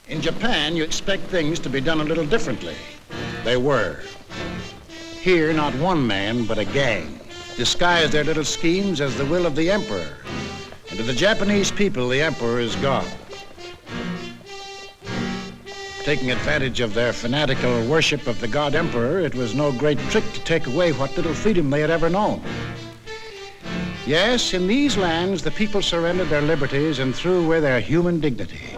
In Japan, you expect things to be done a little differently. They were. Here, not one man, but a gang disguised their little schemes as the will of the emperor. And to the Japanese people, the emperor is God. Taking advantage of their fanatical worship of the god emperor, it was no great trick to take away what little freedom they had ever known. Yes, in these lands, the people surrendered their liberties and threw away their human dignity.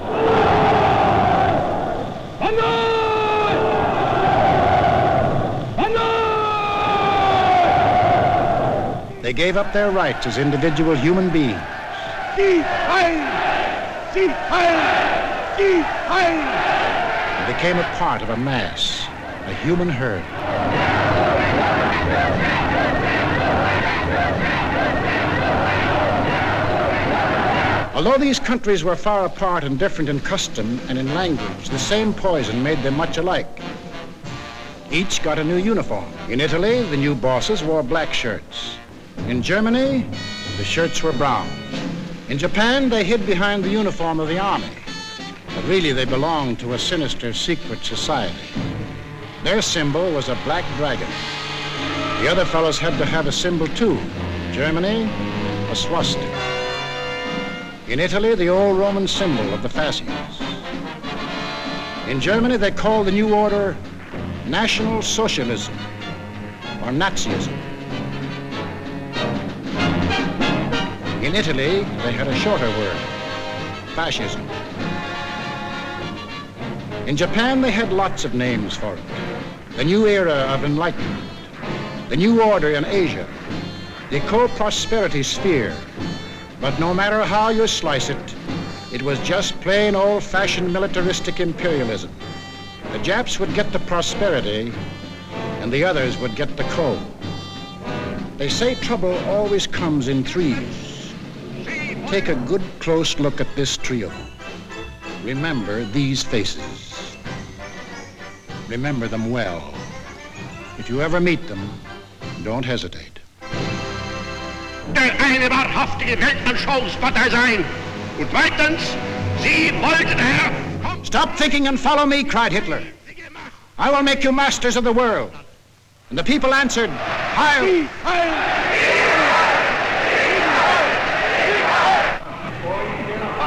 They gave up their rights as individual human beings. And became a part of a mass, a human herd. Although these countries were far apart and different in custom and in language, the same poison made them much alike. Each got a new uniform. In Italy, the new bosses wore black shirts. In Germany, the shirts were brown. In Japan, they hid behind the uniform of the army, but really they belonged to a sinister secret society. Their symbol was a black dragon. The other fellows had to have a symbol too. Germany, a swastika. In Italy, the old Roman symbol of the Fascists. In Germany, they called the new order National Socialism, or Nazism. In Italy, they had a shorter word, fascism. In Japan, they had lots of names for it. The new era of enlightenment, the new order in Asia, the co-prosperity sphere. But no matter how you slice it, it was just plain old-fashioned militaristic imperialism. The Japs would get the prosperity, and the others would get the coal. They say trouble always comes in threes. Take a good close look at this trio. Remember these faces. Remember them well. If you ever meet them, don't hesitate. Eine wahrhaftige Weltanschauungspartei sein. Und zweitens, Sie wollten, Herr... Stop thinking and follow me, cried Hitler. I will make you masters of the world. And the people answered, Heil!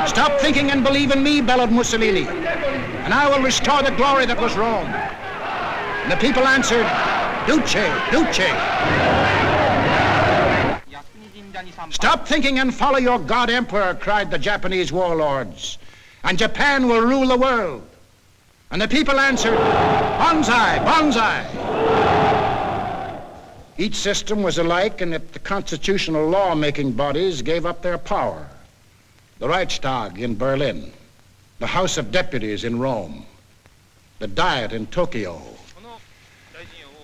Stop thinking and believe in me, bellowed Mussolini, and I will restore the glory that was Rome. And the people answered, Duce, Duce. Stop thinking and follow your God Emperor, cried the Japanese warlords, and Japan will rule the world. And the people answered, Banzai, Banzai. Each system was alike in that the constitutional law-making bodies gave up their power. The Reichstag in Berlin, the House of Deputies in Rome, the Diet in Tokyo.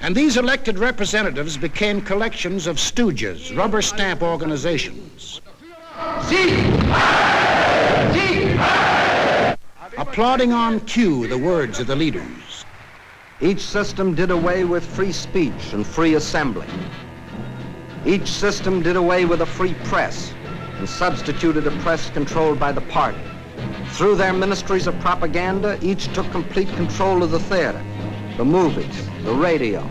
And these elected representatives became collections of stooges, rubber stamp organizations. Applauding on cue the words of the leaders. Each system did away with free speech and free assembly. Each system did away with a free press and substituted a press controlled by the party. Through their ministries of propaganda, each took complete control of the theater, the movies, the radio.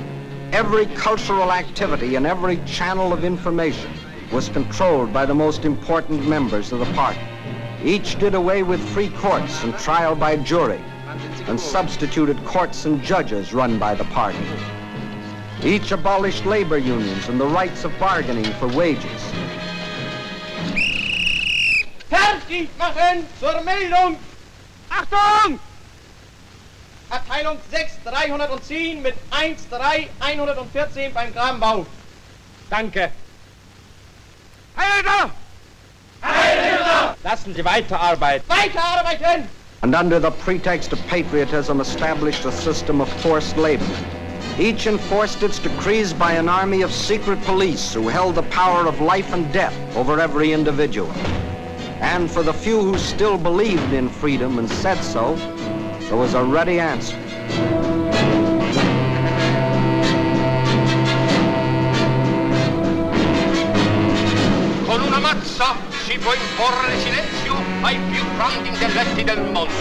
Every cultural activity and every channel of information was controlled by the most important members of the party. Each did away with free courts and trial by jury and substituted courts and judges run by the party. Each abolished labor unions and the rights of bargaining for wages. Fertig machen zur Meldung! Achtung! Abteilung 6, 310 mit 1-3-114 beim Grabenbau. Danke. Heil Hitler! Heil Hitler! Lassen Sie weiterarbeiten. Weiterarbeiten! And under the pretext of patriotism established a system of forced labor. Each enforced its decrees by an army of secret police who held the power of life and death over every individual. And for the few who still believed in freedom and said so, there was a ready answer. Con una mazza si può imporre silenzio bei befremding dem lästigen Mund.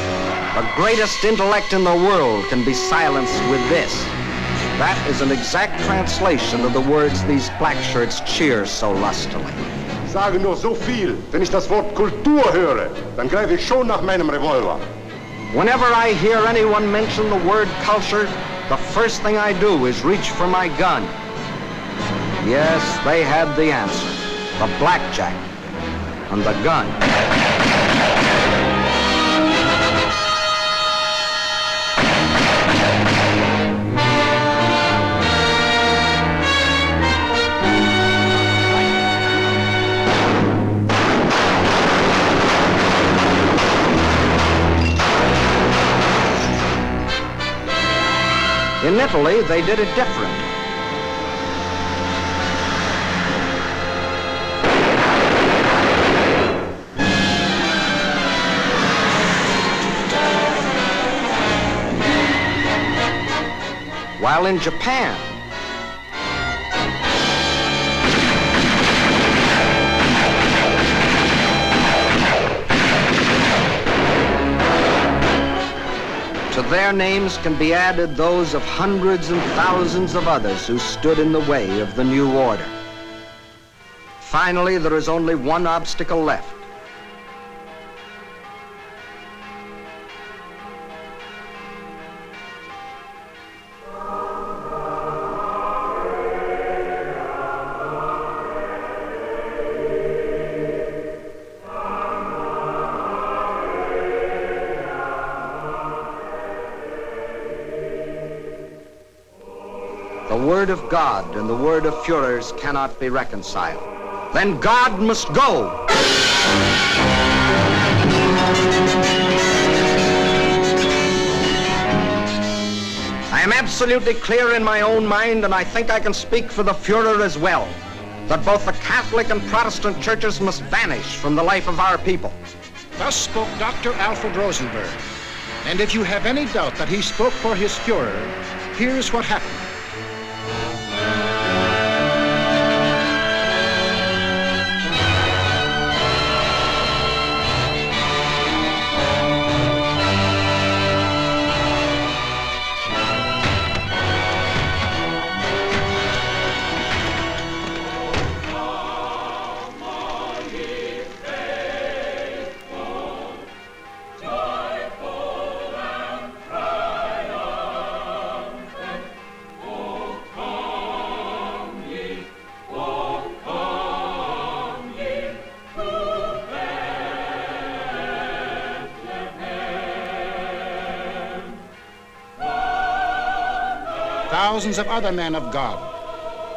The greatest intellect in the world can be silenced with this. That is an exact translation of the words these black shirts cheer so lustily. Ich sage nur so viel, wenn ich das Wort Kultur höre, dann greife ich schon nach meinem Revolver. Whenever I hear anyone mention the word culture, the first thing I do is reach for my gun. Yes, they had the answer. The blackjack and the gun. In Italy, they did it different. While in Japan, to their names can be added those of hundreds and thousands of others who stood in the way of the new order. Finally, there is only one obstacle left. The word of God and the word of Führers cannot be reconciled. Then God must go. I am absolutely clear in my own mind, and I think I can speak for the Führer as well, that both the Catholic and Protestant churches must vanish from the life of our people. Thus spoke Dr. Alfred Rosenberg. And if you have any doubt that he spoke for his Führer, here's what happened. Thousands of other men of God,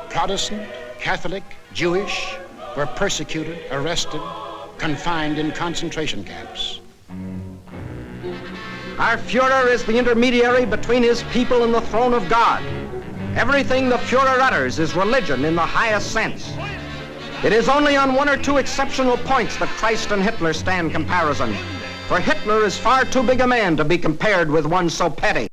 Protestant, Catholic, Jewish, were persecuted, arrested, confined in concentration camps. Our Führer is the intermediary between his people and the throne of God. Everything the Führer utters is religion in the highest sense. It is only on one or two exceptional points that Christ and Hitler stand comparison, for Hitler is far too big a man to be compared with one so petty.